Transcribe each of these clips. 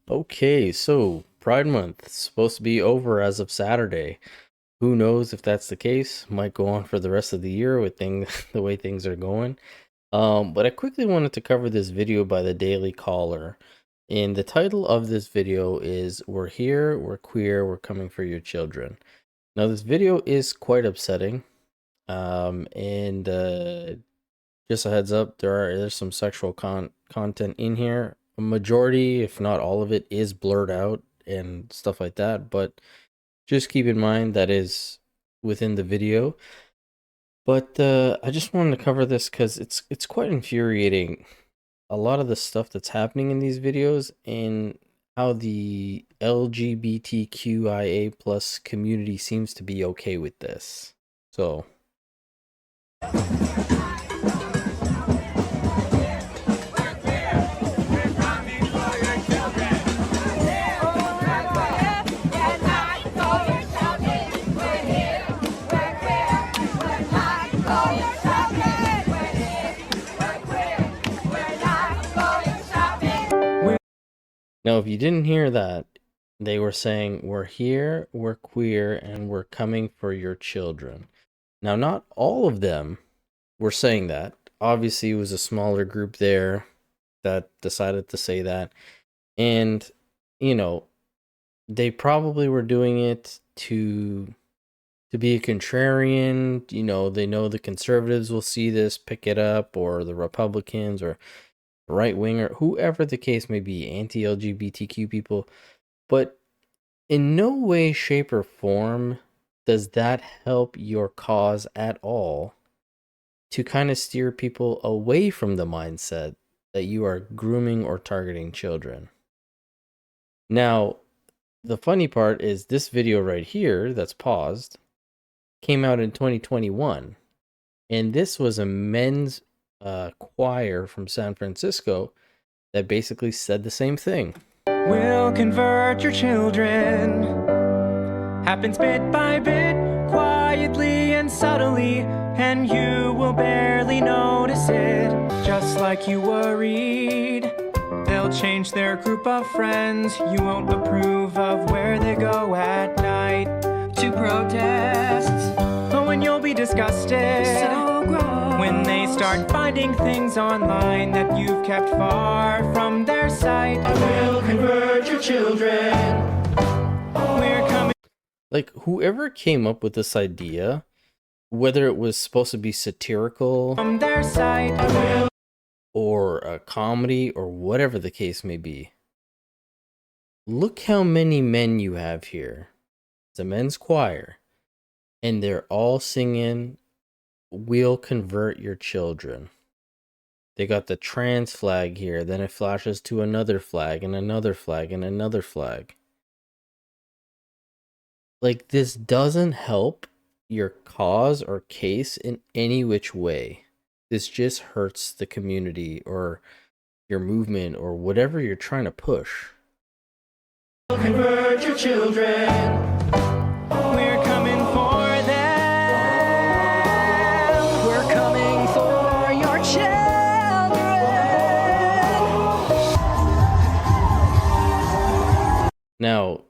Okay, so Pride Month is supposed to be over as of Saturday. Who knows if that's the case? Might go on for the rest of the year with things the way things are going. But I quickly wanted to cover this video by the Daily Caller. And the title of this video is "We're Here, We're Queer, We're Coming for Your Children." Now, this video is quite upsetting. And just a heads up, there's some sexual content in here. A majority, if not all of it, is blurred out and stuff like that. But just keep in mind that is within the video. But I just wanted to cover this because it's quite infuriating. A lot of the stuff that's happening in these videos and how the LGBTQIA plus community seems to be okay with this. So. Now, if you didn't hear that, they were saying, "We're here, we're queer, and we're coming for your children." Now, not all of them were saying that. Obviously, it was a smaller group there that decided to say that. And, you know, they probably were doing it to be a contrarian. You know, they know the conservatives will see this, pick it up, or the Republicans, or right winger, whoever the case may be, anti-LGBTQ people. But in no way, shape, or form does that help your cause at all to kind of steer people away from the mindset that you are grooming or targeting children. Now, the funny part is this video right here that's paused came out in 2021. And this was a men's choir from San Francisco that basically said the same thing. We'll convert your children. Happens bit by bit, quietly and subtly, and you will barely notice it. Just like you worried, they'll change their group of friends. You won't approve of where they go at night to protest. Oh, and you'll be disgusted when they start finding things online that you've kept far from their sight. I will convert your children. We're coming. Like, whoever came up with this idea, whether it was supposed to be satirical from their sight, or a comedy or whatever the case may be, look how many men you have here. It's a men's choir, and they're all singing "We'll convert your children." They got the trans flag here, then it flashes to another flag and another flag and another flag. Like, this doesn't help your cause or case in any which way. This just hurts the community or your movement or whatever you're trying to push. Convert your children. We're coming for them. We're coming for your children. Now,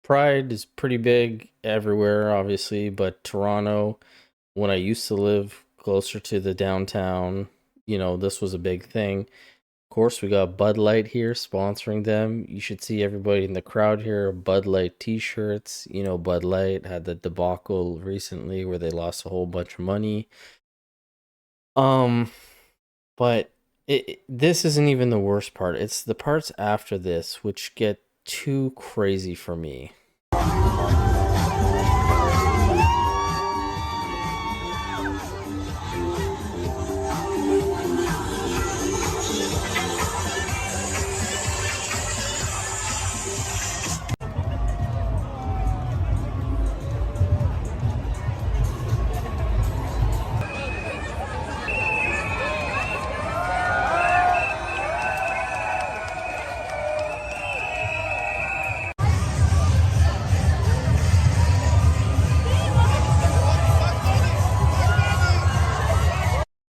Pride is pretty big everywhere, obviously, but Toronto, when I used to live closer to the downtown, you know, this was a big thing. Of course, we got Bud Light here sponsoring them. You should see everybody in the crowd here, Bud Light t-shirts. You know, Bud Light had the debacle recently where they lost a whole bunch of money. But this isn't even the worst part. It's the parts after this which get too crazy for me.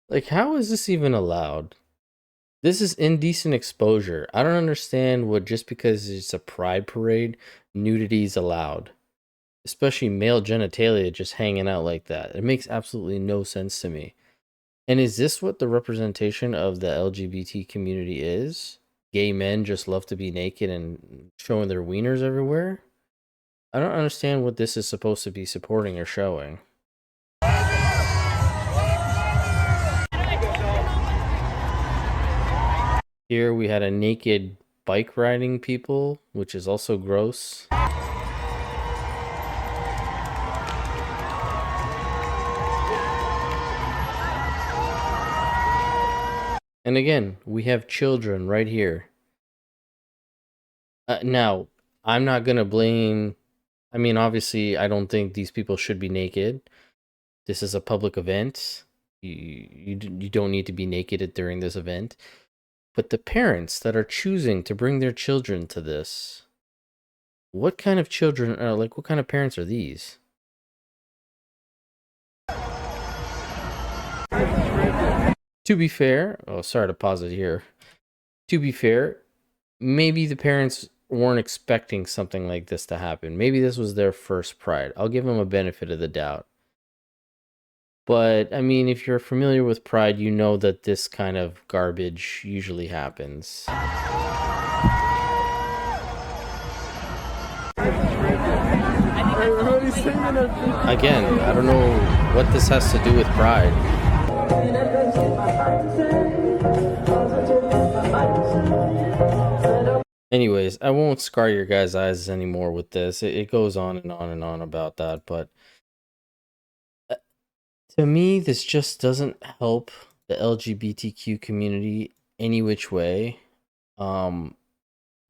Like, how is this even allowed? This is indecent exposure. I don't understand what just because it's a pride parade, nudity is allowed. Especially male genitalia just hanging out like that. It makes absolutely no sense to me. And is this what the representation of the LGBT community is? Gay men just love to be naked and showing their wieners everywhere? I don't understand what this is supposed to be supporting or showing. Here we had a naked bike riding people, which is also gross. And again, we have children right here. Now, I'm not going to blame... I mean, obviously, I don't think these people should be naked. This is a public event. You don't need to be naked during this event. But the parents that are choosing to bring their children to this, what kind of children are, like, what kind of parents are these? To be fair, oh, sorry to pause it here. To be fair, maybe the parents weren't expecting something like this to happen. Maybe this was their first Pride. I'll give them a benefit of the doubt. But, I mean, if you're familiar with Pride, you know that this kind of garbage usually happens. Again, I don't know what this has to do with Pride. Anyways, I won't scar your guys' eyes anymore with this. It goes on and on and on about that, but to me, this just doesn't help the LGBTQ community any which way.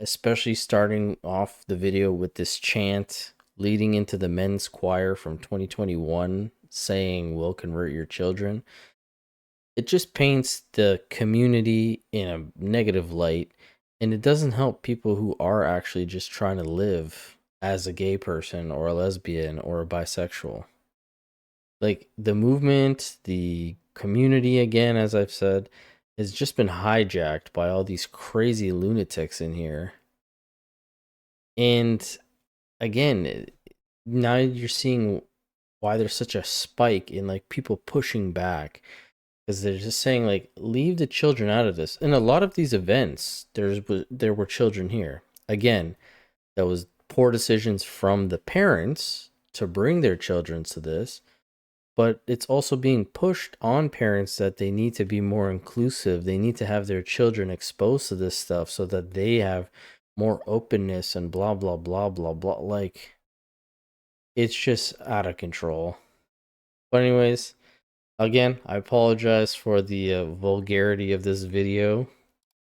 Especially starting off the video with this chant leading into the men's choir from 2021 saying, "We'll convert your children." It just paints the community in a negative light, and it doesn't help people who are actually just trying to live as a gay person or a lesbian or a bisexual. Like, the movement, the community, again, as I've said, has just been hijacked by all these crazy lunatics in here. And again, now you're seeing why there's such a spike in, like, people pushing back, because they're just saying, like, leave the children out of this. In a lot of these events, there were children here. Again, that was poor decisions from the parents to bring their children to this, but it's also being pushed on parents that they need to be more inclusive. They need to have their children exposed to this stuff so that they have more openness and blah, blah, blah, blah, blah. Like, it's just out of control. But anyways, again, I apologize for the vulgarity of this video.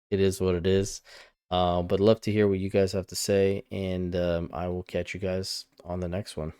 It is what it is. But love to hear what you guys have to say, and I will catch you guys on the next one.